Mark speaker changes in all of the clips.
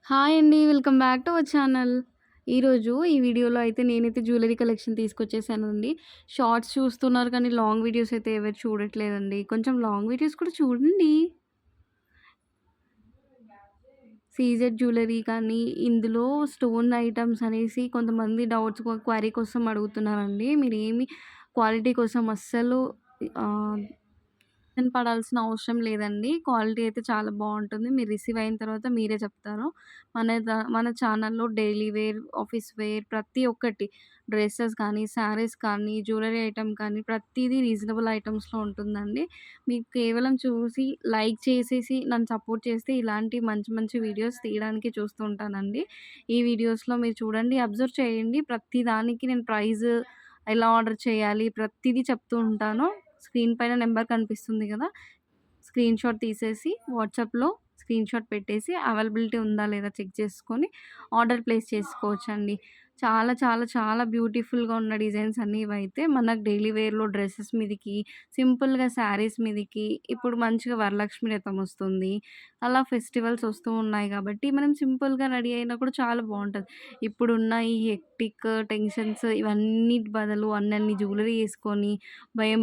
Speaker 1: Hi అండి. Welcome back to our channel. ఈరోజు ఈ వీడియోలో అయితే నేనైతే జ్యువెలరీ కలెక్షన్ తీసుకొచ్చేసానండి. షార్ట్స్ చూస్తున్నారు కానీ లాంగ్ వీడియోస్ అయితే ఎవరు చూడట్లేదండి. కొంచెం లాంగ్ వీడియోస్ కూడా చూడండి. సీజెడ్ జ్యువెలరీ కానీ ఇందులో స్టోన్ ఐటెమ్స్ అనేసి కొంతమంది డౌట్స్ క్వరీ కోసం అడుగుతున్నారండి. మీరేమి క్వాలిటీ కోసం అస్సలు ఆహ్, టెన్షన్ పడాల్సిన అవసరం లేదండి. క్వాలిటీ అయితే చాలా బావుంటుంది. మీరు రిసీవ్ అయిన తర్వాత మీరే చెప్తారు. మన ఛానల్‌లో డైలీ వేర్, ఆఫీస్ వేర్ ప్రతి ఒక్కటి డ్రెసెస్ కానీ, శారీస్ కానీ, జ్యువెలరీ ఐటెమ్ కానీ ప్రతీదీ రీజనబుల్ ఐటెమ్స్‌లో ఉంటుందండి. మీకు కేవలం చూసి లైక్ చేసేసి నన్ను సపోర్ట్ చేస్తే ఇలాంటి మంచి మంచి వీడియోస్ తీయడానికి చూస్తూ ఉంటానండి. ఈ వీడియోస్‌లో మీరు చూడండి, అబ్జర్వ్ చేయండి. ప్రతి దానికి నేను ప్రైజ్ ఎలా ఆర్డర్ చేయాలి ప్రతీదీ చెప్తూ ఉంటాను. స్క్రీన్ పైన నంబర్ కనిపిస్తుంది గదా! స్క్రీన్‌షాట్ తీసేసి వాట్సాప్‌లో స్క్రీన్‌షాట్ పెట్టేసి అవైలబిలిటీ ఉందా లేదా చెక్ చేసుకొని ఆర్డర్ ప్లేస్ చేసుకోవచ్చండి. చాలా చాలా చాలా బ్యూటిఫుల్‌గా ఉన్న డిజైన్స్ అన్నీ ఇవైతే మనకు డైలీ వేర్‌లో డ్రెసెస్ మీదకి, సింపుల్‌గా శారీస్ మీదకి ఇప్పుడు మంచిగా వరలక్ష్మి వ్రతం వస్తుంది. అలా ఫెస్టివల్స్ వస్తూ ఉన్నాయి కాబట్టి మనం సింపుల్‌గా రెడీ అయినా కూడా చాలా బావుంటది. ఇప్పుడున్న ఈ హెక్టిక్ టెన్షన్స్ ఇవన్నిటి బదులు అన్నన్ని జ్యువెలరీ యేసుకొని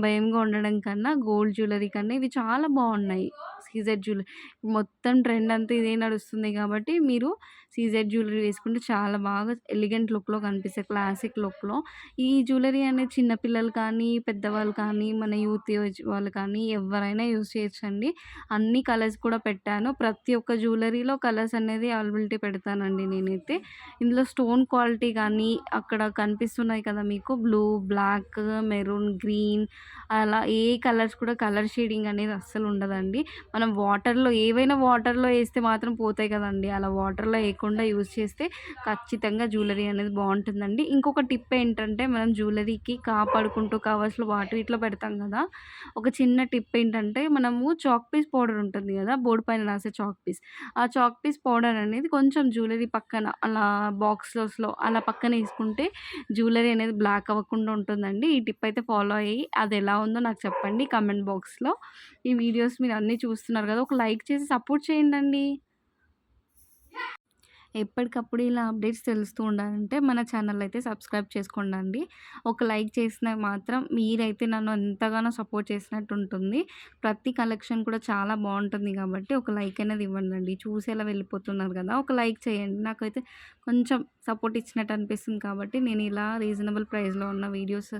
Speaker 1: భయంగా ఉండడం కన్నా గోల్డ్ జ్యువెలరీ కన్నా ఇవి చాలా బావున్నాయి. సీజెడ్ జ్యువెలరీ మొత్తం ట్రెండ్ అంతా ఇదే నడుస్తుంది కాబట్టి మీరు సీజెడ్ జ్యువెలరీ వేసుకుంటే చాలా బాగా ఎలిగెంట్ లుక్‌లో కనిపిస్తాయి. క్లాసిక్ లుక్‌లో. ఈ జ్యువెలరీ అనేది చిన్న పిల్లలు కానీ, పెద్దవాళ్ళు కానీ, మన యూత్ ఏజ్ వాళ్ళు కానీ ఎవ్వరైనా యూజ్ చేయొచ్చండి. అన్ని కలర్స్ కూడా పెట్టాను. ప్రతి ఒక్క జ్యువెలరీలో కలర్స్ అనేది అవైలబిలిటీ పెడతానండి నేనైతే. ఇందులో స్టోన్ క్వాలిటీ కానీ అక్కడ కనిపిస్తున్నాయి కదా మీకు బ్లూ, బ్లాక్, మెరూన్, గ్రీన్ అలా ఏ కలర్స్ కూడా కలర్ షేడింగ్ అనేది అస్సలు ఉండదండి. మనం ఏవైనా వాటర్‌లో ఏస్తే మాత్రం పోతాయి కదండీ! అలా వాటర్‌లో ఏయకుండా యూజ్ చేస్తే ఖచ్చితంగా జ్యువెలరీ అనేది బావుంటుందండి. ఇంకొక టిప్ ఏంటంటే మనం జ్యువెలరీకి కాపాడుకుంటూ కవర్స్‌లో వీటిలో పెడతాం గదా! ఒక చిన్న టిప్ ఏంటంటే మనము చాక్ పీస్ పౌడర్ ఉంటుంది గదా! బోర్డ్ పైన రాసే చాక్ పీస్. ఆ చాక్ పీస్ పౌడర్ అనేది కొంచెం జ్యువెలరీ పక్కన అలా బాక్సెస్‌లో అలా పక్కన ఏసుకుంటే జ్యువెలరీ అనేది బ్లాక్ అవ్వకుండా ఉంటుందండి. ఈ టిప్ అయితే ఫాలో అయ్యి అదెలా ఉందో నాకు చెప్పండి కామెంట్ బాక్స్‌లో. ఈ వీడియోస్ మీరన్నీ చూస్తున్నారు గదా! ఒక లైక్ చేసి సపోర్ట్ చేయండండి. ఎప్పటికప్పుడు ఇలా అప్డేట్స్ తెలుస్తూ ఉండాలంటే మన ఛానల్ అయితే సబ్స్క్రైబ్ చేసుకోండండి. ఒక లైక్ చేసినా మాత్రం మీరైతే నన్ను ఎంతగానో సపోర్ట్ చేసినట్టు ఉంటుంది. ప్రతి కలెక్షన్ కూడా చాలా బావుంటుంది కాబట్టి ఒక లైక్ అనేది ఇవ్వండండి. చూసి అలా వెళ్ళిపోతున్నారు కదా! ఒక లైక్ చేయండి. నాకైతే కొంచెం సపోర్ట్ ఇచ్చినట్టు అనిపిస్తుంది కాబట్టి నేను ఇలా రీజనబుల్ ప్రైస్‌లో ఉన్న వీడియోస్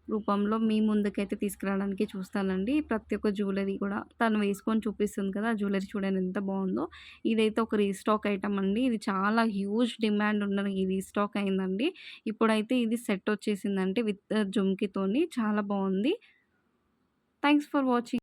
Speaker 1: రూపంలో మీ ముందుకైతే తీసుకురావడానికి చూస్తానండి. ప్రతి ఒక్క జ్యువెలరీ కూడా తను వేసుకొని చూపిస్తుంది కదా! ఆ జ్యువెలరీ చూడండి ఎంత బావుందో. ఇదైతే ఒక రీస్టాక్ ఐటమ్ అండి. ఇది చాలా హ్యూజ్ డిమాండ్ ఉన్న ఈ రీస్టాక్ అయిందండి. ఇప్పుడైతే ఇది సెట్ వచ్చేసిందంటే విత్ జుమ్కీతోని చాలా బావుంది. Thanks for watching.